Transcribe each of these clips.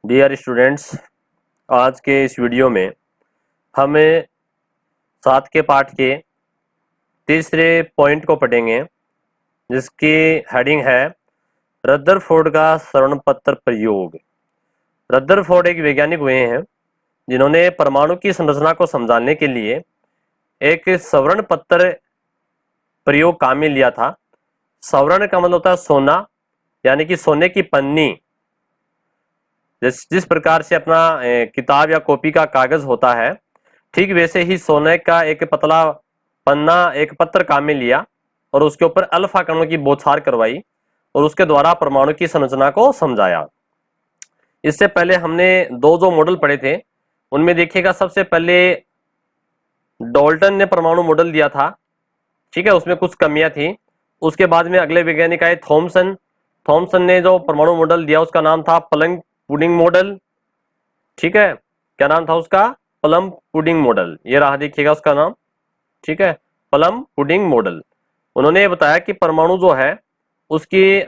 Dear students, आज के इस वीडियो में हमें 7 के पाठ के तीसरे पॉइंट को पढ़ेंगे, जिसकी हेडिंग है रदरफोर्ड का सवर्ण पत्र प्रयोग। रदरफोर्ड एक वैज्ञानिक हुए हैं जिन्होंने परमाणु की संरचना को समझाने के लिए एक सवर्ण पत्र प्रयोग काम में लिया था। सवर्ण का मतलब होता है सोना, यानी कि सोने की पन्नी। जिस प्रकार से अपना किताब या कॉपी का कागज होता है, ठीक वैसे ही सोने का एक पतला पन्ना, एक पत्र काम में लिया और उसके ऊपर अल्फा कणों की बौछार करवाई और उसके द्वारा परमाणु की संरचना को समझाया। इससे पहले हमने दो जो मॉडल पढ़े थे, उनमें देखिएगा, सबसे पहले डाल्टन ने परमाणु मॉडल दिया था, ठीक है, उसमें कुछ कमियां थी। उसके बाद में अगले वैज्ञानिक आए थॉमसन ने जो परमाणु मॉडल दिया उसका नाम था प्लम पुडिंग मॉडल। ठीक है, क्या नाम था उसका? Plum pudding model. ये रहा, देखिएगा उसका नाम, ठीक है, प्लम पुडिंग मॉडल। उन्होंने ये बताया कि परमाणु जो है उसकी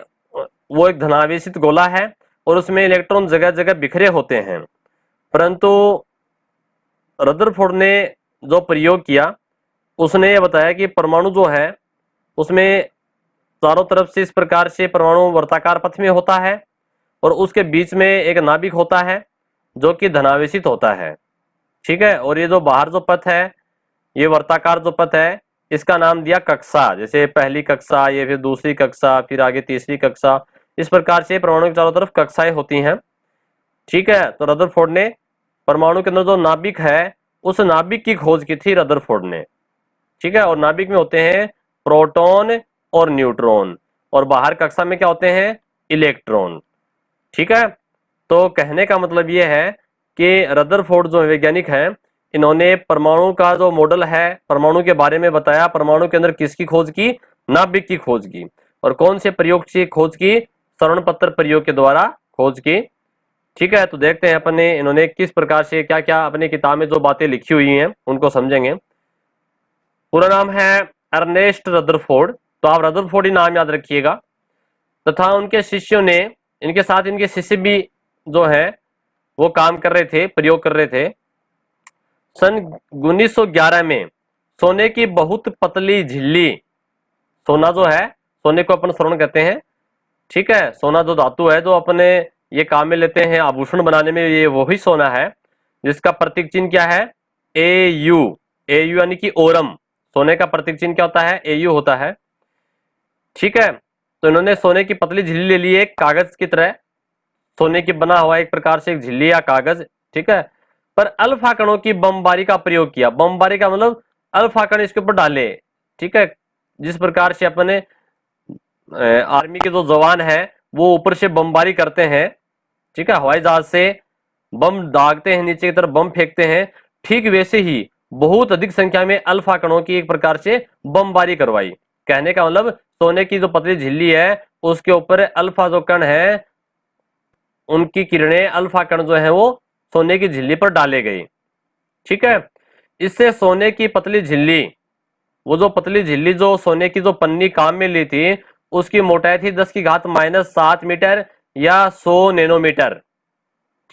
वो एक धनावेशित गोला है और उसमें इलेक्ट्रॉन जगह जगह बिखरे होते हैं। परंतु रदरफोर्ड ने जो प्रयोग किया उसने ये बताया कि परमाणु जो है उसमें चारों तरफ से इस प्रकार से परमाणु वर्ताकार पथ में होता है और उसके बीच में एक नाभिक होता है जो कि धनावेशित होता है। ठीक है, और ये जो बाहर जो पथ है, ये वर्ताकार जो पथ है, इसका नाम दिया कक्षा। जैसे पहली कक्षा, ये फिर दूसरी कक्षा, फिर आगे तीसरी कक्षा, इस प्रकार से परमाणु के चारों तरफ कक्षाएं होती हैं। ठीक है, तो रदरफोर्ड ने परमाणु के अंदर जो नाभिक है उस नाभिक की खोज की थी रदरफोर्ड ने। ठीक है, और नाभिक में होते हैं प्रोटॉन और न्यूट्रॉन, और बाहर कक्षा में क्या होते हैं? इलेक्ट्रॉन। ठीक है, तो कहने का मतलब यह है कि रदरफोर्ड जो वैज्ञानिक हैं, इन्होंने परमाणु का जो मॉडल है, परमाणु के बारे में बताया। परमाणु के अंदर किसकी खोज की? नाभिक की खोज की। और कौन से प्रयोग से खोज की? सवर्ण पत्र प्रयोग के द्वारा खोज की। ठीक है, तो देखते हैं अपने इन्होंने किस प्रकार से क्या क्या अपनी किताब में जो बातें लिखी हुई हैं उनको समझेंगे। पूरा नाम है अर्नेस्ट रदरफोर्ड, तो आप रदरफोर्ड ही नाम याद रखिएगा। तथा उनके शिष्यों ने, इनके साथ इनके शिष्य भी जो है वो काम कर रहे थे, प्रयोग कर रहे थे। सन 1911 में सोने की बहुत पतली झिल्ली, सोना जो है, सोने को अपन स्वर्ण कहते हैं, ठीक है, सोना जो धातु है जो अपने ये काम में लेते हैं आभूषण बनाने में, ये वही सोना है जिसका प्रतीक चिन्ह क्या है? AU। AU यानी कि ओरम। सोने का प्रतीक चिन्ह क्या होता है? AU होता है। ठीक है, तो इन्होंने सोने की पतली झिल्ली ले ली, एक कागज की तरह सोने की बना हुआ एक प्रकार से एक झिल्ली या कागज। ठीक है, पर अल्फा कणों की बमबारी का प्रयोग किया। बमबारी का मतलब अल्फा कण इसके ऊपर डाले। ठीक है, जिस प्रकार से अपने आर्मी के जो जवान है वो ऊपर से बमबारी करते हैं, ठीक है, हवाई जहाज से बम दागते हैं, नीचे की तरफ बम फेंकते हैं, ठीक वैसे ही बहुत अधिक संख्या में अल्फा कणों की एक प्रकार से बमबारी करवाई। कहने का मतलब सोने की जो पतली झिल्ली है उसके ऊपर अल्फा जो कण है, उनकी किरणें, अल्फा कण जो है वो सोने की झिल्ली पर डाले गई। ठीक है, इससे सोने की पतली झिल्ली, वो जो पतली झिल्ली जो सोने की जो पन्नी काम में ली थी, उसकी मोटाई थी 10⁻⁷ मीटर या 100 नैनोमीटर।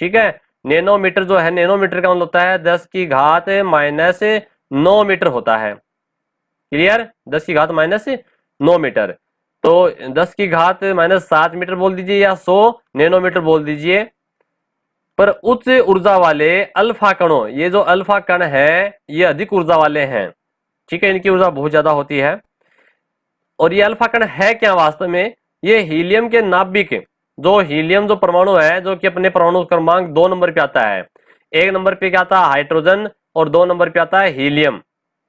ठीक है, नैनोमीटर जो है, नैनोमीटर का मतलब होता है 10⁻⁹ मीटर होता है। क्लियर? 10⁻⁹ मीटर। तो 10⁻⁷ मीटर बोल दीजिए या 100 नैनोमीटर बोल दीजिए। पर उच्च ऊर्जा वाले अल्फा कणों, ये जो अल्फा कण है ये अधिक ऊर्जा वाले हैं। ठीक है, इनकी ऊर्जा बहुत ज्यादा होती है। और ये अल्फा कण है क्या वास्तव में? ये हीलियम के नाभिक, जो हीलियम जो परमाणु है, जो कि अपने परमाणु क्रमांक 2 नंबर पे आता है। 1 नंबर पे क्या आता है? हाइड्रोजन, और 2 नंबर पे आता है हीलियम।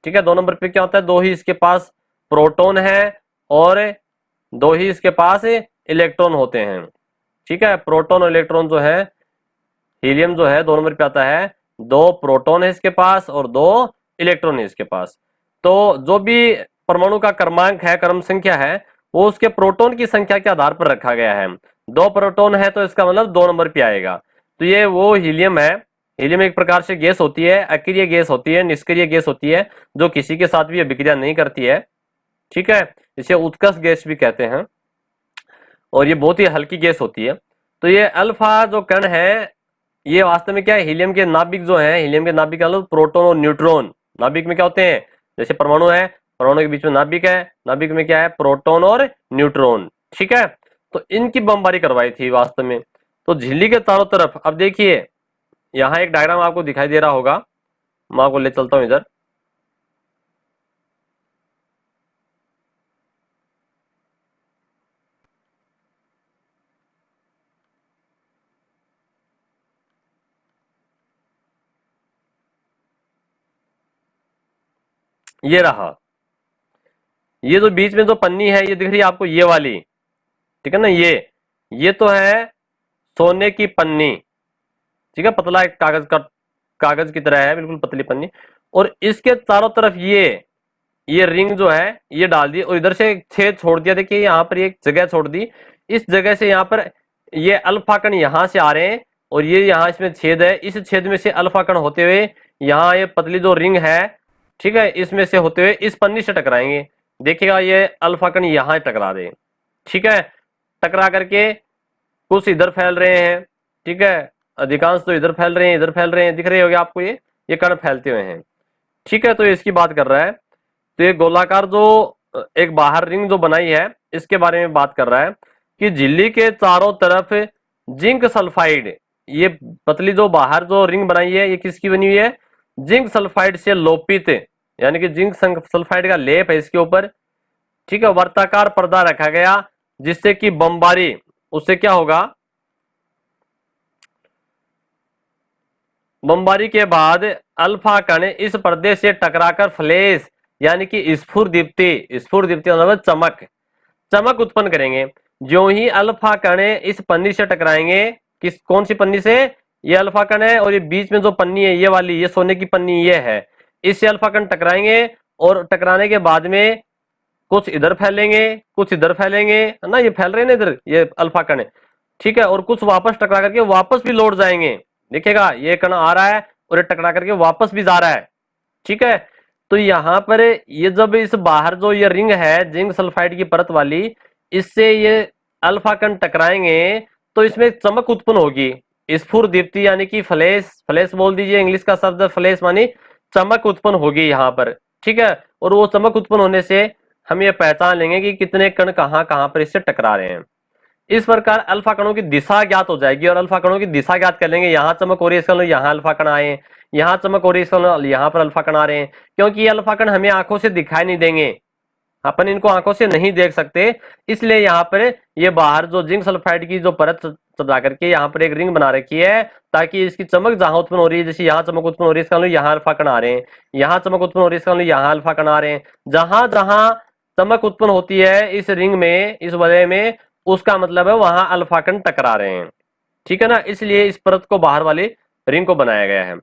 ठीक है, 2 नंबर पे क्या होता है? 2 ही इसके पास प्रोटॉन है और 2 ही इसके पास इलेक्ट्रॉन होते हैं। ठीक है, प्रोटॉन और इलेक्ट्रॉन जो है, हीलियम जो है 2 नंबर पे आता है, 2 प्रोटॉन है इसके पास और 2 इलेक्ट्रॉन है इसके पास। तो जो भी परमाणु का क्रमांक है, क्रम संख्या है, वो उसके प्रोटॉन की संख्या के आधार पर रखा गया है। 2 प्रोटॉन है तो इसका मतलब 2 नंबर पे आएगा। तो ये वो हीलियम है। हीलियम एक प्रकार से गैस होती है, अक्रिय गैस होती है, निष्क्रिय गैस होती है, जो किसी के साथ भी अभिक्रिया नहीं करती है। ठीक है, इसे उत्कर्ष गैस भी कहते हैं और ये बहुत ही हल्की गैस होती है। तो ये अल्फा जो कण है ये वास्तव में क्या है, हीलियम के नाभिक जो है, हीलियम के नाभिक का मतलब प्रोटॉन और न्यूट्रॉन। नाभिक में क्या होते हैं, जैसे परमाणु है, परमाणु के बीच में नाभिक है, नाभिक में क्या है, प्रोटॉन और न्यूट्रॉन। ठीक है, तो इनकी बमबारी करवाई थी वास्तव में। तो झिल्ली के चारों तरफ, अब देखिए यहाँ एक डायग्राम आपको दिखाई दे रहा होगा, मैं आपको ले चलता हूं इधर। ये रहा, ये जो बीच में जो पन्नी है ये दिख रही है आपको, ये वाली, ठीक है ना, ये तो है सोने की पन्नी। ठीक है, पतला एक कागज की तरह है, बिल्कुल पतली पन्नी। और इसके चारों तरफ ये रिंग जो है ये डाल दी, और इधर से एक छेद छोड़ दिया। देखिए यहाँ पर एक जगह छोड़ दी, इस जगह से यहाँ पर ये अल्फा कण यहाँ से आ रहे हैं, और ये यहाँ इसमें छेद है, इस छेद में से अल्फा कण होते हुए यहाँ ये पतली जो रिंग है, ठीक है, इसमें से होते हुए इस पन्नी से टकराएंगे। देखिएगा ये अल्फा कण यहाँ टकरा दे, ठीक है, टकरा करके कुछ इधर फैल रहे हैं, ठीक है, अधिकांश तो इधर फैल रहे हैं, इधर फैल रहे हैं, दिख रहे होंगे आपको ये कण फैलते हुए हैं। ठीक है, तो इसकी बात कर रहा है। तो ये गोलाकार जो एक बाहर रिंग जो बनाई है, इसके बारे में बात कर रहा है कि झिल्ली के चारों तरफ जिंक सल्फाइड, ये पतली जो बाहर जो रिंग बनाई है ये किसकी बनी हुई है, जिंक सल्फाइड से लोपित, यानी कि जिंक सल्फाइड का लेप है इसके ऊपर। ठीक है, वर्ताकार पर्दा रखा गया, जिससे कि बमबारी, उससे क्या होगा, बमबारी के बाद अल्फा कण इस पर्दे से टकराकर फ्लैश यानी कि स्फुर दीप्ति मतलब चमक उत्पन्न करेंगे। जो ही अल्फा कण इस पन्नी से टकराएंगे, कौन सी पन्नी से, ये अल्फा कण है, और ये बीच में जो पन्नी है ये वाली, ये सोने की पन्नी ये है, इससे अल्फा कण टकराएंगे, और टकराने के बाद में कुछ इधर फैलेंगे, कुछ इधर फैलेंगे, है ना, ये फैल रहे हैं ना इधर ये अल्फा कण। ठीक है, और कुछ वापस टकरा करके वापस भी लौट जाएंगे। देखिएगा ये कण आ रहा है और ये टकरा करके वापस भी जा रहा है। ठीक है, तो यहाँ पर ये जब इस बाहर जो ये रिंग है जिंक सल्फाइड की परत वाली, इससे ये अल्फा कण टकराएंगे तो इसमें चमक उत्पन्न होगी, स्फुर दीप्ति यानी कि फ्लैश बोल दीजिए, इंग्लिश का शब्द फ्लैश मानी चमक उत्पन्न होगी यहाँ पर। ठीक है, और वो चमक उत्पन्न होने से हम ये पहचान लेंगे कि कितने कण कहाँ कहाँ पर इससे टकरा रहे हैं। इस प्रकार अल्फा कणों की दिशा ज्ञात हो जाएगी, और अल्फा कणों की दिशा ज्ञात कर लेंगे, यहाँ चमक हो रही है इसका मतलब यहाँ अल्फा कण आए हैं, यहाँ चमक हो रही है इसका मतलब यहाँ पर अल्फा कण आ रहे हैं। क्योंकि ये अल्फा कण हमें आंखों से दिखाई नहीं देंगे, अपन इनको आंखों से नहीं देख सकते, इसलिए यहाँ पर ये बाहर जो जिंक सल्फाइड की जो परत चढ़ा करके यहाँ पर एक रिंग बना रखी है, ताकि इसकी चमक जहां उत्पन्न हो रही है, जैसे यहाँ चमक उत्पन्न हो रही है इसका मतलब यहाँ अल्फा कण आ रहे हैं, यहाँ चमक उत्पन्न हो रही है इसका मतलब यहाँ अल्फा कण आ रहे हैं। जहां जहां चमक उत्पन्न होती है इस रिंग में, इस वलय में, उसका मतलब है वहां अल्फा कण टकरा रहे हैं। ठीक है ना, इसलिए इस परत को बाहर वाली रिंग को बनाया गया है।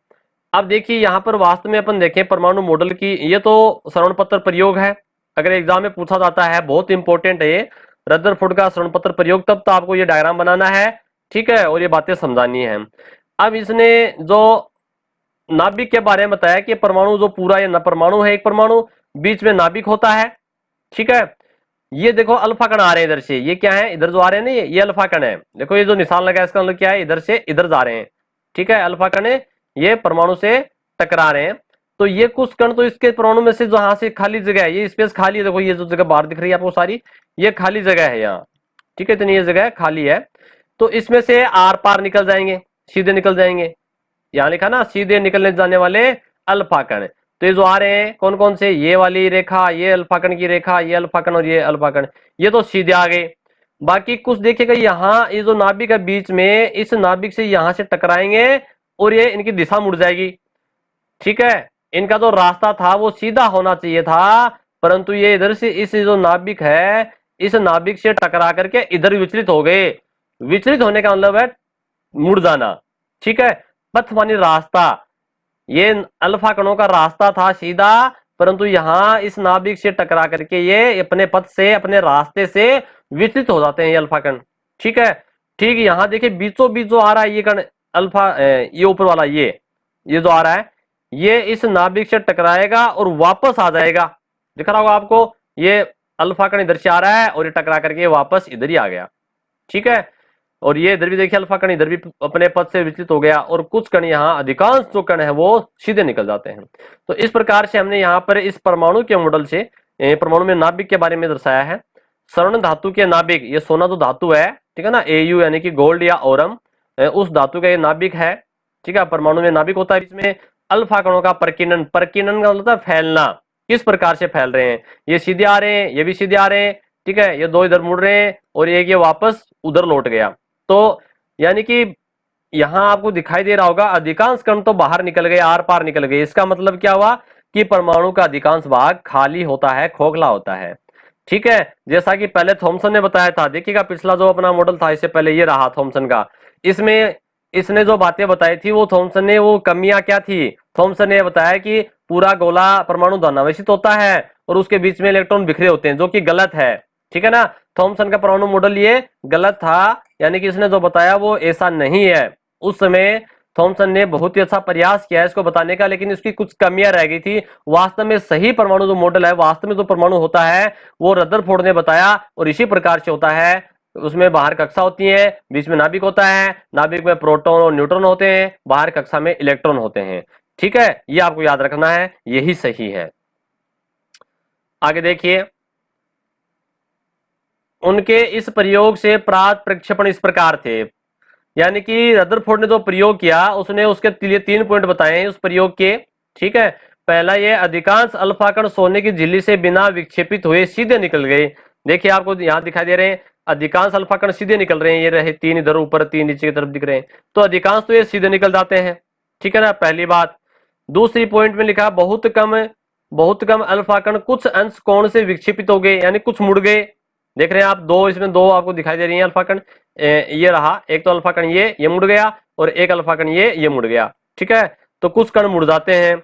अब देखिए यहाँ पर वास्तव में अपन देखें परमाणु मॉडल की, ये तो श्रवण पत्र प्रयोग है, अगर एग्जाम में पूछा जाता है, बहुत इंपॉर्टेंट है ये रदरफोर्ड का श्रवण पत्र प्रयोग, तब तो आपको ये डायग्राम बनाना है। ठीक है, और ये बातें समझानी है। अब इसने जो नाभिक के बारे में बताया कि परमाणु जो पूरा ये परमाणु है, एक परमाणु बीच में नाभिक होता है। ठीक है, ये देखो अल्फा कण आ रहे हैं इधर से, ये क्या है, इधर जो आ रहे हैं ना ये अल्फा कण है। देखो ये जो निशान लगा है इसका मतलब क्या है, इधर से इधर जा रहे हैं। ठीक है, अल्फा कण ये परमाणु से टकरा रहे हैं। तो ये कुछ कण तो इसके परमाणु में से जहां से खाली जगह है, ये स्पेस खाली है, देखो ये जो जगह बाहर दिख रही है आपको सारी, ये खाली जगह है यहाँ। ठीक है, इतनी ये जगह खाली है, तो इसमें से आर पार निकल जाएंगे, सीधे निकल जाएंगे, यहाँ लिखा ना सीधे निकलने जाने वाले अल्फा कण। तो ये जो आ रहे हैं कौन कौन से, ये वाली रेखा, ये अल्फा कण की रेखा, ये अल्फा कण और ये अल्फा कण, ये तो सीधे आ गए। बाकी कुछ देखिएगा यहाँ ये जो नाभिक है बीच में, इस नाभिक से यहां से टकराएंगे और ये इनकी दिशा मुड़ जाएगी। ठीक है, इनका जो रास्ता था वो सीधा होना चाहिए था, परंतु ये इधर से इस जो नाभिक है, इस नाभिक से टकरा करके इधर विचलित हो गए। विचलित होने का मतलब है मुड़ जाना। ठीक है, पथ मानी रास्ता, ये अल्फा कणों का रास्ता था सीधा, परंतु यहां इस नाभिक से टकरा करके ये अपने पथ से, अपने रास्ते से विचलित हो जाते हैं ये अल्फा कण। ठीक है, ठीक, यहां देखिए बीचों बीच जो आ रहा है ये कण अल्फा, ये ऊपर वाला ये जो आ रहा है, ये इस नाभिक से टकराएगा और वापस आ जाएगा। दिख रहा होगा आपको, ये अल्फा कण इधर से आ रहा है और ये टकरा करके वापस इधर ही आ गया। ठीक है, और ये इधर भी देखिए अल्फा कण इधर भी अपने पथ से विचलित हो गया, और कुछ कण यहाँ, अधिकांश जो कण है वो सीधे निकल जाते हैं। तो इस प्रकार से हमने यहाँ पर इस परमाणु के मॉडल से परमाणु में नाभिक के बारे में दर्शाया है। स्वर्ण धातु के नाभिक, ये सोना जो धातु है, ठीक है ना, Au यानी कि गोल्ड या ओरम, उस धातु का ये नाभिक है, ठीक है। परमाणु में नाभिक होता है, इसमें अल्फा कणों का प्रकीर्णन, प्रकीर्णन का मतलब फैलना, किस प्रकार से फैल रहे हैं, ये सीधे आ रहे हैं, ये भी सीधे आ रहे हैं, ठीक है, ये दो इधर मुड़ रहे हैं और एक ये वापस उधर लौट गया। तो यानी कि यहां आपको दिखाई दे रहा होगा अधिकांश कण तो बाहर निकल गए, आर पार निकल गए। इसका मतलब क्या हुआ कि परमाणु का अधिकांश भाग खाली होता है, खोखला होता है, ठीक है। जैसा कि पहले थॉमसन ने बताया था, देखिएगा पिछला जो अपना मॉडल था इससे पहले ये रहा थॉमसन का, इसमें इसने जो बातें बताई थी वो थॉमसन ने, वो कमियां क्या थी, थॉमसन ने बताया कि पूरा गोला परमाणु धनावेशित होता है और उसके बीच में इलेक्ट्रॉन बिखरे होते हैं, जो कि गलत है, ठीक है ना। थॉमसन का परमाणु मॉडल ये गलत था, यानी कि इसने जो बताया वो ऐसा नहीं है। उस समय थॉमसन ने बहुत ही अच्छा प्रयास किया है इसको बताने का, लेकिन इसकी कुछ कमियां रह गई थी। वास्तव में सही परमाणु जो मॉडल है, वास्तव में जो परमाणु होता है वो रदरफोर्ड ने बताया, और इसी प्रकार से होता है। उसमें बाहर कक्षा होती है, बीच में नाभिक होता है, नाभिक में प्रोटॉन और न्यूट्रॉन होते हैं, बाहर कक्षा में इलेक्ट्रॉन होते हैं, ठीक है। ये आपको याद रखना है, यही सही है। आगे देखिए, उनके इस प्रयोग से प्राप्त प्रक्षेपण इस प्रकार थे, यानी कि रदरफोर्ड ने जो प्रयोग किया उसने उसके लिए 3 पॉइंट बताए हैं उस प्रयोग के, ठीक है। पहला ये, अधिकांश अल्फा कण सोने की झिल्ली से बिना विक्षेपित हुए सीधे निकल गए। देखिए आपको यहां दिखाई दे रहे हैं अधिकांश अल्फा कण सीधे निकल रहे हैं, ये रहे 3 इधर ऊपर 3 नीचे की तरफ दिख रहे हैं, तो अधिकांश तो ये सीधे निकल जाते हैं, ठीक है ना, पहली बात। दूसरी पॉइंट में लिखा बहुत कम अल्फा कण कुछ अंश कोण से विक्षेपित हो गए, यानी कुछ मुड़ गए। देख रहे हैं आप, दो इसमें दो आपको दिखाई दे रही है अल्फा कण, ये रहा एक तो अल्फा कण ये मुड़ गया, और एक अल्फा कण ये मुड़ गया, ठीक है। तो कुछ कण मुड़ जाते हैं।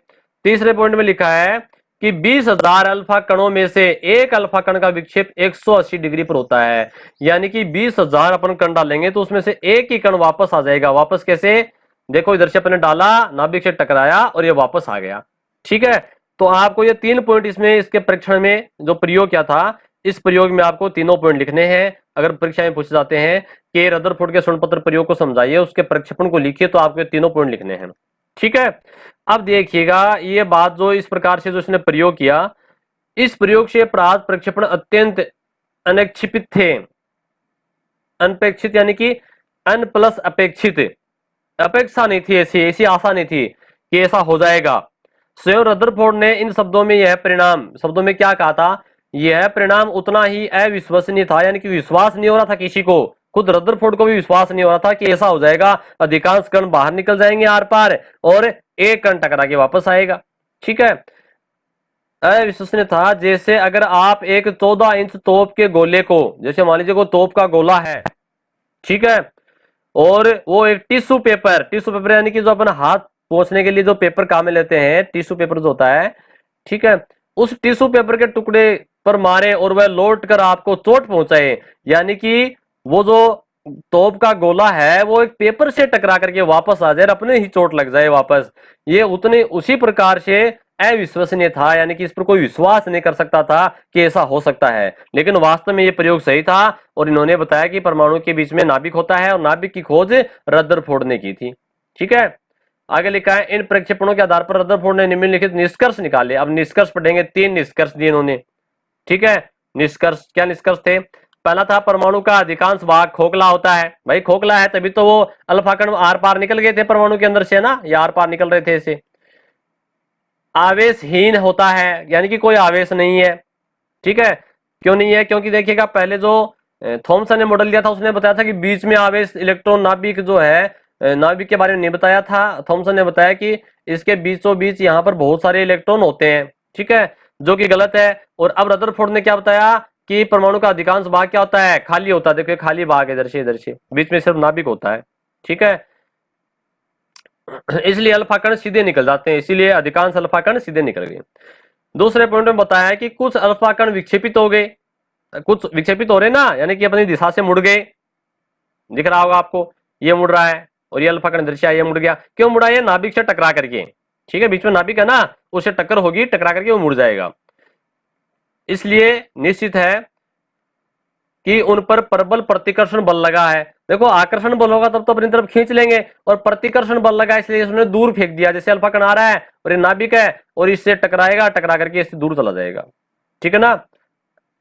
तीसरे पॉइंट में लिखा है कि 20,000 अल्फा कणों में से एक अल्फा कण का विक्षेप 180 डिग्री पर होता है, यानी कि 20,000 अपन कण डालेंगे तो उसमें से एक ही कण वापस आ जाएगा। वापस कैसे, देखो इधर से अपने डाला, नाभिक से टकराया और ये वापस आ गया, ठीक है। तो आपको ये 3 पॉइंट इसमें इसके परीक्षण में जो प्रयोग किया था, इस प्रयोग में आपको तीनों पॉइंट लिखने हैं। अगर परीक्षा में पूछे जाते हैं कि रदरफोर्ड के स्वर्ण पत्र प्रयोग को समझाइए, उसके प्रक्षेपण को लिखिए, तो आपको तीनों पॉइंट लिखने हैं, ठीक है। अब देखिएगा ये बात, जो इस प्रकार से जो इसने प्रयोग किया, इस प्रयोग से प्राप्त प्रक्षेपण अत्यंत अनपेक्षित थे। अनपेक्षित यानी कि अन प्लस अपेक्षित, अपेक्षा नहीं थी, ऐसी आशा नहीं थी कि ऐसा हो जाएगा। स्वयं रदरफोर्ड ने इन शब्दों में यह परिणाम, शब्दों में क्या कहा था, यह परिणाम उतना ही अविश्वसनीय था, यानी कि विश्वास नहीं हो रहा था किसी को, खुद रदरफोर्ड को भी विश्वास नहीं हो रहा था कि ऐसा हो जाएगा, अधिकांश कण बाहर निकल जाएंगे आर पार और एक कण टकरा के वापस आएगा, ठीक है। अविश्वसनीय था, जैसे अगर आप एक 14 इंच तोप के गोले को, जैसे मान लीजिए को तोप का गोला है, ठीक है, और वो एक टिश्यू पेपर यानी कि जो अपन हाथ पोंछने के लिए जो पेपर काम में लेते हैं, टिश्यू पेपर जो होता है, ठीक है, उस टिश्यू पेपर के टुकड़े पर मारे और वह लौट कर आपको चोट पहुंचाए, यानी कि वो जो तोप का गोला है वो एक पेपर से टकरा करके वापस आ जाए, अपने ही चोट लग जाए वापस, ये उतने उसी प्रकार से अविश्वसनीय था, यानी कि इस पर कोई विश्वास नहीं कर सकता था कि ऐसा हो सकता है। लेकिन वास्तव में ये प्रयोग सही था, और इन्होंने बताया कि परमाणु के बीच में नाभिक होता है, और नाभिक की खोज रदरफोर्ड ने की थी, ठीक है। आगे लिखा है, इन प्रक्षेपणों के आधार पर रदरफोर्ड ने निम्नलिखित निष्कर्ष निकाले। अब निष्कर्ष पढ़ेंगे, 3 निष्कर्ष दिए इन्होंने, ठीक है। निष्कर्ष, क्या निष्कर्ष थे, पहला था परमाणु का अधिकांश भाग खोखला होता है। भाई खोखला है तभी तो वो अल्फा कण आर पार निकल गए थे परमाणु के अंदर से ना, या आर पार निकल रहे थे ऐसे। आवेशहीन होता है, यानी कि कोई आवेश नहीं है, ठीक है। क्यों नहीं है, क्योंकि देखिएगा पहले जो थॉमसन ने मॉडल दिया था उसने बताया था कि बीच में आवेश इलेक्ट्रॉन नाभिक जो है, नाभिक के बारे में नहीं बताया था। थॉमसन ने बताया कि इसके बीचों बीच यहाँ पर बहुत सारे इलेक्ट्रॉन होते हैं, ठीक है, जो कि गलत है। और अब रदरफोर्ड ने क्या बताया कि परमाणु का अधिकांश भाग क्या होता है, खाली होता है। देखिए खाली भाग इधर से बीच में सिर्फ नाभिक होता है, ठीक है। इसलिए अल्फा कण सीधे निकल जाते हैं, इसीलिए अधिकांश अल्फा कण सीधे निकल गए। दूसरे पॉइंट में बताया है कि कुछ अल्फा कण विक्षेपित हो गए, कुछ विक्षेपित हो रहे ना, यानी कि अपनी दिशा से मुड़ गए। दिख रहा होगा आपको, ये मुड़ रहा है और ये अल्फा कण इधर से आया मुड़ गया। क्यों मुड़ा, ये नाभिक से टकरा करके, ठीक है, बीच में नाभिक है ना, उससे टक्कर होगी, टकरा करके वो मुड़ जाएगा। इसलिए निश्चित है कि उन पर प्रबल प्रतिकर्षण बल लगा है। देखो आकर्षण बल होगा तब तो अपनी तरफ खींच लेंगे, और प्रतिकर्षण बल लगा इसलिए उसने दूर फेंक दिया। जैसे अल्फा कण आ रहा है और ये नाभिक है और इससे टकराएगा, टकरा करके इससे दूर चला जाएगा, ठीक है ना।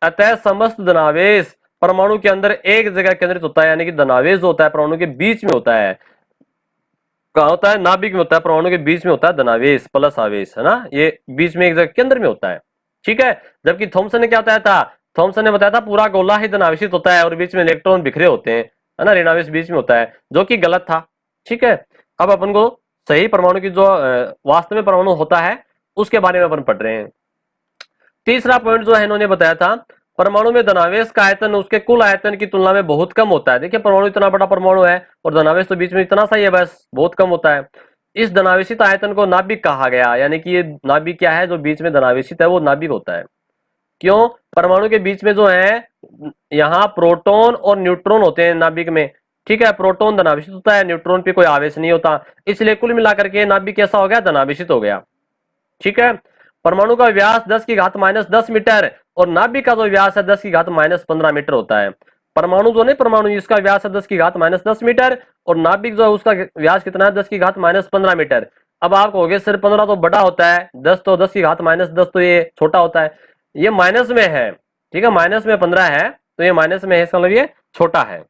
अतः समस्त धनावेश परमाणु के अंदर एक जगह केंद्रित होता है, यानी कि धनावेश जो होता है परमाणु के बीच में होता है। कहा होता है? नाभिक में होता है, परमाणु के बीच में होता है धनावेश प्लस आवेश, है ना, ये बीच में एक जगह केंद्र में होता है, ठीक है। जबकि थॉमसन ने क्या बताया था? थॉमसन ने बताया था पूरा गोला ही धनावेशित होता है और बीच में इलेक्ट्रॉन बिखरे होते हैं, है ना, ऋणावेश बीच में होता है, जो कि गलत था, ठीक है। अब अपन को सही परमाणु की जो वास्तव में परमाणु होता है उसके बारे में अपन पढ़ रहे हैं। तीसरा पॉइंट जो है इन्होंने बताया था, परमाणु में धनावेश का आयतन उसके कुल आयतन की तुलना में बहुत कम होता है। देखिए परमाणु इतना बड़ा परमाणु है और धनावेश तो बीच में इतना सा ही है, बस बहुत कम होता है। इस धनावेशित आयतन को नाभिक कहा गया, यानी कि ये नाभिक क्या है, जो बीच में धनावेशित है वो नाभिक होता है। क्यों? परमाणु के बीच में जो है यहाँ प्रोटॉन और न्यूट्रॉन होते हैं नाभिक में, ठीक है। प्रोटॉन धनावेशित होता है, न्यूट्रॉन पे कोई आवेश नहीं होता, इसलिए कुल मिलाकर के नाभिक कैसा हो गया? धनावेशित हो गया, ठीक है। परमाणु का व्यास 10 की घात -10 मीटर और नाभिक का जो व्यास है 10 की घात -15 मीटर होता है। परमाणु जो नहीं, परमाणु इसका व्यास है 10 की घात -10 मीटर और नाभिक जो है उसका व्यास कितना है? 10 की घात -15 मीटर। अब आप कहोगे सर 15 तो बड़ा होता है, 10 तो 10 की घात -10 तो ये छोटा होता है। ये माइनस में है, ठीक है, माइनस में 15 है तो ये माइनस में है, इसका मतलब ये छोटा है।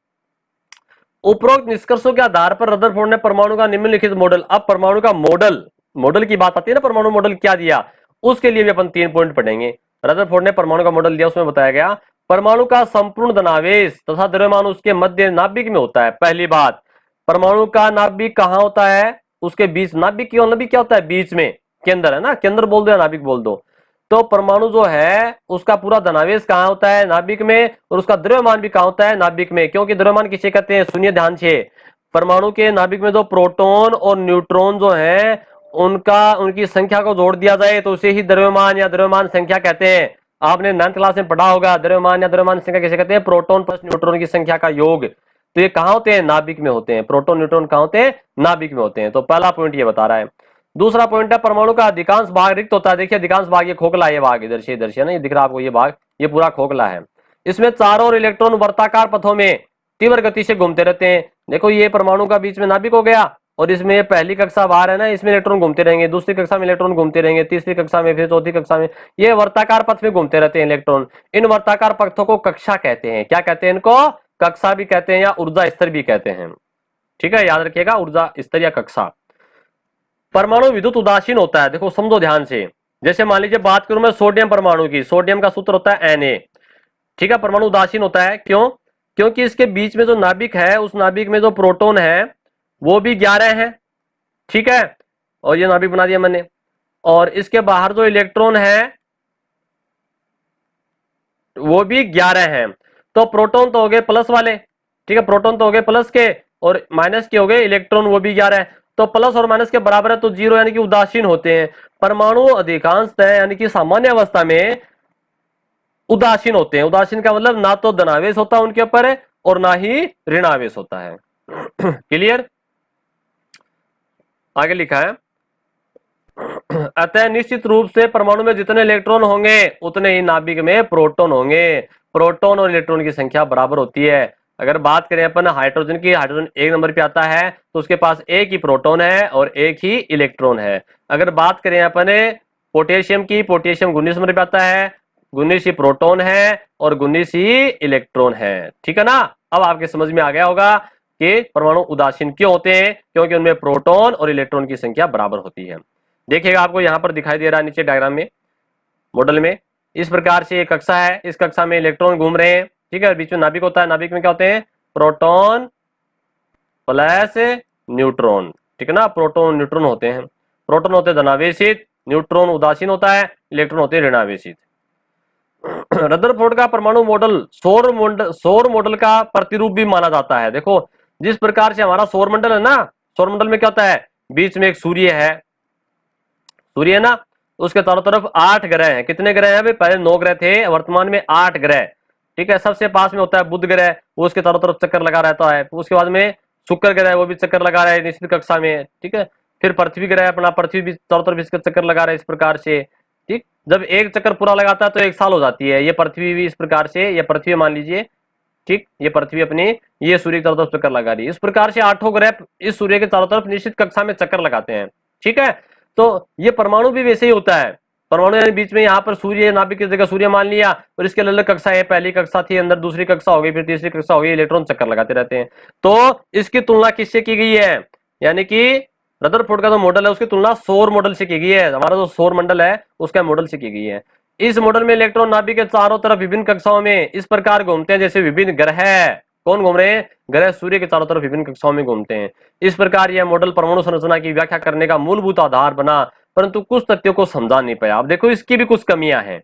उपरोक्त निष्कर्षों के आधार पर रदरफोर्ड ने परमाणु का निम्नलिखित मॉडल, अब परमाणु का मॉडल की बात आती है ना, परमाणु मॉडल क्या दिया, उसके लिए भी अपन 3 पॉइंट पढ़ेंगे। रदरफोर्ड ने परमाणु का मॉडल दिया, उसमें बताया गया परमाणु का संपूर्ण धनावेश तथा द्रव्यमान उसके मध्य नाभिक में होता है। पहली बात, परमाणु का नाभिक कहां होता है? उसके बीच। नाभिक क्या होता है? बीच में, केंद्र, है ना, केंद्र बोल दो या नाभिक बोल दो। तो परमाणु जो है उसका पूरा धनावेश कहां होता है? नाभिक में, और उसका द्रव्यमान भी कहां होता है? नाभिक में। क्योंकि द्रव्यमान किसे कहते हैं? सुनिए ध्यान से, परमाणु के नाभिक में जो प्रोटॉन और न्यूट्रॉन जो है उनकी संख्या को जोड़ दिया जाए तो उसे ही द्रव्यमान या द्रव्यमान संख्या कहते हैं। आपने 9th क्लास में पढ़ा होगा, द्रव्यमान या द्रव्यमान संख्या किसे कहते हैं? प्रोटॉन प्लस न्यूट्रॉन की संख्या का योग। तो ये कहां होते हैं? नाभिक में होते हैं। प्रोटॉन न्यूट्रॉन कहां होते हैं? नाभिक में होते हैं। तो पहला पॉइंट ये बता रहा है। दूसरा पॉइंट है, परमाणु का अधिकांश भाग रिक्त होता है। देखिए अधिकांश भाग, ये खोखला है, ये भाग इधर से ना, ये दिख रहा है आपको, ये भाग, ये पूरा खोखला है। इसमें चारों ओर इलेक्ट्रॉन वर्ताकार पथों में तीव्र गति से घूमते रहते हैं। देखो ये परमाणु का बीच में नाभिक हो गया और इसमें ये पहली कक्षा बाहर है ना, इसमें इलेक्ट्रॉन घूमते रहेंगे, दूसरी कक्षा में इलेक्ट्रॉन घूमते रहेंगे, तीसरी कक्षा में, फिर चौथी कक्षा में, ये वर्ताकार पथ में घूमते रहते हैं इलेक्ट्रॉन। इन वर्ताकार पथों को कक्षा कहते हैं। क्या कहते हैं इनको? कक्षा भी कहते हैं या ऊर्जा स्तर भी कहते हैं, ठीक है, याद रखिएगा, ऊर्जा स्तर या कक्षा। परमाणु विद्युत उदासीन होता है। देखो समझो ध्यान से, जैसे मान लीजिए बात करूं मैं सोडियम परमाणु की, सोडियम का सूत्र होता है Na, ठीक है। परमाणु उदासीन होता है, क्यों? क्योंकि इसके बीच में जो नाभिक है उस नाभिक में जो प्रोटॉन है वो भी 11 है, ठीक है, और ये नाभिक बना दिया मैंने, और इसके बाहर जो इलेक्ट्रॉन है वो भी 11 है। तो प्रोटॉन तो हो गए प्लस वाले, ठीक है, प्रोटॉन तो हो गए प्लस के और माइनस के हो गए इलेक्ट्रॉन, वो भी 11 है। तो प्लस और माइनस के बराबर है तो 0, यानी कि उदासीन होते हैं। परमाणु अधिकांशतः यानी कि सामान्य अवस्था में उदासीन होते हैं। उदासीन का मतलब ना तो धनावेश होता है उनके ऊपर और ना ही ऋणावेश होता है। क्लियर? आगे लिखा है, अतः निश्चित रूप से परमाणु में जितने इलेक्ट्रॉन होंगे उतने ही नाभिक में प्रोटॉन होंगे। प्रोटॉन और इलेक्ट्रॉन की संख्या बराबर होती है। अगर बात करें अपन हाइड्रोजन की, हाइड्रोजन 1 नंबर पे आता है तो उसके पास एक ही प्रोटॉन है और एक ही इलेक्ट्रॉन है। अगर बात करें अपन पोटेशियम की, पोटेशियम 19 नंबर पे आता है, 19 ही प्रोटॉन है और 19 ही इलेक्ट्रॉन है, ठीक है ना। अब आपके समझ में आ गया होगा कि परमाणु उदासीन क्यों होते हैं, क्योंकि उनमें प्रोटॉन और इलेक्ट्रॉन की संख्या बराबर होती है। देखिएगा आपको यहाँ पर दिखाई दे रहा है नीचे डायग्राम में, मॉडल में, इस प्रकार से एक कक्षा है, इस कक्षा में इलेक्ट्रॉन घूम रहे हैं, ठीक है, बीच में नाभिक होता है। नाभिक में क्या होते हैं? प्रोटॉन प्लस न्यूट्रॉन, ठीक है ना, प्रोटॉन न्यूट्रॉन होते हैं। प्रोटॉन होते हैं धनावेशित, न्यूट्रॉन उदासीन होता है, इलेक्ट्रॉन होते हैं ऋणावेशित। रदरफोर्ड का परमाणु मॉडल सौर मॉडल का प्रतिरूप भी माना जाता है। देखो जिस प्रकार से हमारा सौर मंडल है ना, सौर मंडल में क्या होता है? बीच में एक सूर्य है, सूर्य है ना, उसके चारों तरफ 8 ग्रह हैं। कितने ग्रह हैं? पहले 9 ग्रह थे, वर्तमान में 8 ग्रह, ठीक है। सबसे पास में होता है बुध ग्रह, वो उसके चारों तरफ चक्कर लगा रहता है। उसके बाद में शुक्र ग्रह, वो भी चक्कर लगा रहा है निश्चित कक्षा में, ठीक है। फिर पृथ्वी ग्रह, अपना पृथ्वी भी चारों तरफ इसका चक्कर लगा रहा है इस प्रकार से, ठीक। जब एक चक्कर पूरा लगाता है तो 1 साल हो जाती है। ये पृथ्वी भी इस प्रकार से, ये पृथ्वी मान लीजिए, ठीक, ये पृथ्वी अपनी, ये सूर्य की चारों तरफ चक्कर लगा रही है। इस प्रकार से 8 ग्रह इस सूर्य के चारों तरफ निश्चित कक्षा में चक्कर लगाते हैं। ठीक है, तो ये परमाणु भी वैसे ही होता है। परमाणु यानी बीच में यहाँ पर सूर्य, नाभिक की जगह सूर्य मान लिया, और इसके अलग अलग कक्षा है, पहली कक्षा थी, अंदर दूसरी कक्षा हो गई, फिर तीसरी कक्षा हो गई, इलेक्ट्रॉन चक्कर लगाते रहते हैं। तो इसकी तुलना किससे की गई है, यानी कि रदरफोर्ड का जो मॉडल है उसकी तुलना सौर मॉडल से की गई है। हमारा जो सौर मंडल है उसका मॉडल से की गई है। इस मॉडल में इलेक्ट्रॉन नाभिक के चारों तरफ विभिन्न कक्षाओं में इस प्रकार घूमते हैं जैसे विभिन्न ग्रह, कौन घूम रहे हैं, ग्रह सूर्य के चारों तरफ विभिन्न कक्षाओं में घूमते हैं। इस प्रकार यह मॉडल परमाणु संरचना की व्याख्या करने का मूलभूत आधार बना, परंतु कुछ तथ्यों को समझा नहीं पाया। अब देखो इसकी भी कुछ कमियां हैं।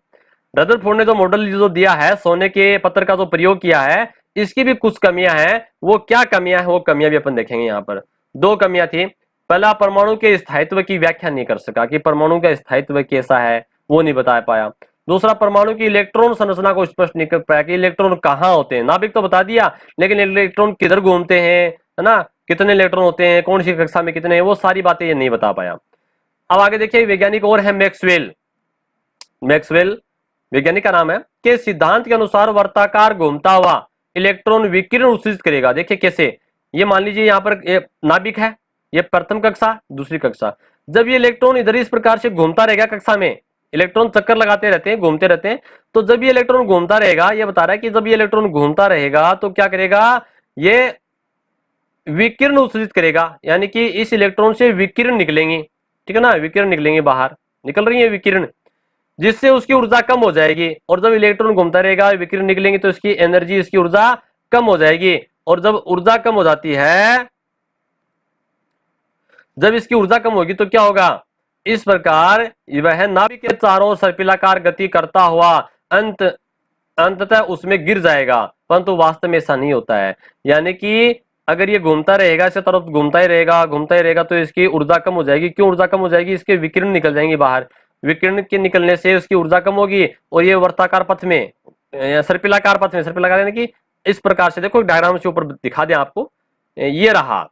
रदरफोर्ड ने जो मॉडल जो दिया है, सोने के पत्थर का जो प्रयोग किया है, इसकी भी कुछ कमियां हैं। वो क्या कमियां हैं, वो कमियां भी अपन देखेंगे। यहाँ पर 2 कमियां थी। पहला, परमाणु के स्थायित्व की व्याख्या नहीं कर सका कि परमाणु का स्थायित्व कैसा है, वो नहीं बता पाया। दूसरा, परमाणु की इलेक्ट्रॉन संरचना को स्पष्ट नहीं कर पाया कि इलेक्ट्रॉन कहाँ होते हैं। नाभिक तो बता दिया, लेकिन इलेक्ट्रॉन किधर घूमते हैं, है ना, कितने इलेक्ट्रॉन होते हैं, कौन सी कक्षा में कितने हैं, वो सारी बातें ये नहीं बता पाया। अब आगे देखिए, वैज्ञानिक और है मैक्सवेल। मैक्सवेल वैज्ञानिक का नाम है, के सिद्धांत के अनुसार वर्ताकार घूमता हुआ इलेक्ट्रॉन विकिरण उत्सर्जित करेगा। देखिए कैसे, ये मान लीजिए यहाँ पर नाभिक है, ये प्रथम कक्षा, दूसरी कक्षा। जब ये इलेक्ट्रॉन इधर इस प्रकार से घूमता रहेगा कक्षा में, इलेक्ट्रॉन चक्कर लगाते रहते हैं, घूमते रहते हैं, तो जब ये इलेक्ट्रॉन घूमता रहेगा, ये बता रहा है कि जब ये इलेक्ट्रॉन घूमता रहेगा तो क्या करेगा, ये विकिरण उत्सर्जित करेगा, यानी कि इस इलेक्ट्रॉन से विकिरण निकलेंगी, ठीक है ना, विकिरण निकलेंगे, बाहर निकल रही है विकिरण, जिससे उसकी ऊर्जा कम हो जाएगी। और जब इलेक्ट्रॉन घूमता रहेगा, विकिरण निकलेंगे, तो इसकी एनर्जी, इसकी ऊर्जा कम हो जाएगी। और जब ऊर्जा कम हो जाती है, जब इसकी ऊर्जा कम होगी तो क्या होगा, इस प्रकार वह नाभिक के चारों सर्पिलाकार गति करता हुआ अंततः उसमें गिर जाएगा। परंतु वास्तव में ऐसा नहीं होता है। यानी कि अगर ये घूमता रहेगा, इस तरफ घूमता ही रहेगा, तो इसकी ऊर्जा कम हो जाएगी। क्यों ऊर्जा कम हो जाएगी, इसके विकिरण निकल जाएंगे बाहर, विकिरण के निकलने से उसकी ऊर्जा कम होगी। और ये वर्ताकार पथ में, सर्पिलाकार पथ में, सर्पिलाकार यानी कि इस प्रकार से, देखो डायग्राम से ऊपर दिखा दें आपको, ये रहा,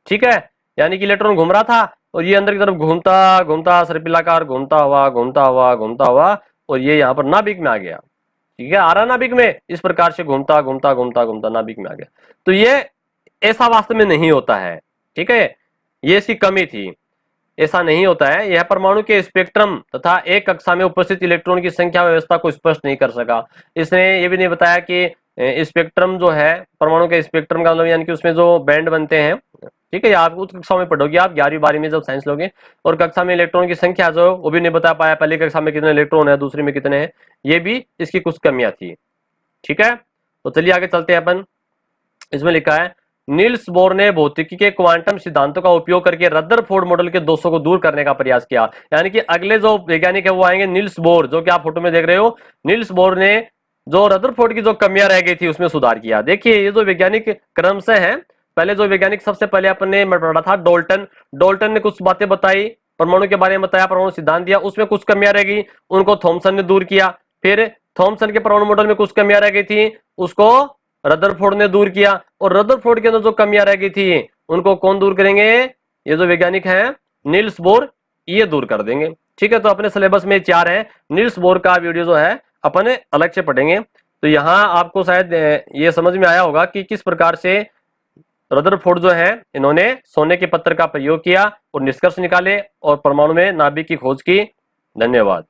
ठीक है, यानी कि इलेक्ट्रॉन घूम रहा था और ये अंदर की तरफ घूमता घूमता सर्पिलाकार घूमता हुआ और ये यहाँ पर नाभिक में आ गया। ठीक है, आ रहा नाभिक में, इस प्रकार से घूमता नाभिक में आ गया। तो ये ऐसा वास्तव में नहीं होता है। ठीक है, ये इसकी कमी थी, ऐसा नहीं होता है। यह परमाणु के स्पेक्ट्रम तथा एक कक्षा में उपस्थित इलेक्ट्रॉन की संख्या व्यवस्था को स्पष्ट नहीं कर सका। इसने ये भी नहीं बताया कि स्पेक्ट्रम जो है, परमाणु के स्पेक्ट्रम का मतलब यानी कि उसमें जो बैंड बनते हैं, ठीक है, आप उस कक्षा में पढ़ोगे, आप 11वीं 12वीं में जब साइंस लोगे, और कक्षा में इलेक्ट्रॉन की संख्या जो वो भी नहीं बता पाया, पहली कक्षा में कितने इलेक्ट्रॉन है, दूसरी में कितने हैं, ये भी इसकी कुछ कमियां थी। ठीक है, तो चलिए आगे चलते हैं अपन। इसमें लिखा है, नील्स बोर ने भौतिकी के क्वांटम सिद्धांतों का उपयोग करके रदरफोर्ड मॉडल के दोषों को दूर करने का प्रयास किया। यानी कि अगले जो वैज्ञानिक है वो आएंगे नील्स बोर, जो कि आप फोटो में देख रहे हो। नील्स बोर ने जो रदरफोर्ड की जो कमियां रह गई थी उसमें सुधार किया। देखिए ये जो वैज्ञानिक क्रम से है, पहले जो वैज्ञानिक सबसे पहले अपने पढ़ा था डोल्टन ने कुछ बातें बताई, परमाणु के बारे में बताया, परमाणु सिद्धांत दिया, उसमें कुछ कमियां रह गई, उनको थॉमसन ने दूर किया। फिर थॉमसन के परमाणु मॉडल में कुछ कमियां रह गई थी, उसको रदरफोर्ड ने दूर किया। और रदरफोर्ड के अंदर जो कमियां रह गई थी उनको कौन दूर करेंगे, ये जो वैज्ञानिक हैं नील्स बोर, ये दूर कर देंगे। ठीक है, तो अपने सिलेबस में 4 है, नील्स बोर का वीडियो जो है अपने अलग से पढ़ेंगे। तो यहाँ आपको शायद ये समझ में आया होगा कि किस प्रकार से रदरफोर्ड जो है इन्होंने सोने के पत्थर का प्रयोग किया और निष्कर्ष निकाले और परमाणु में नाभिक की खोज की। धन्यवाद।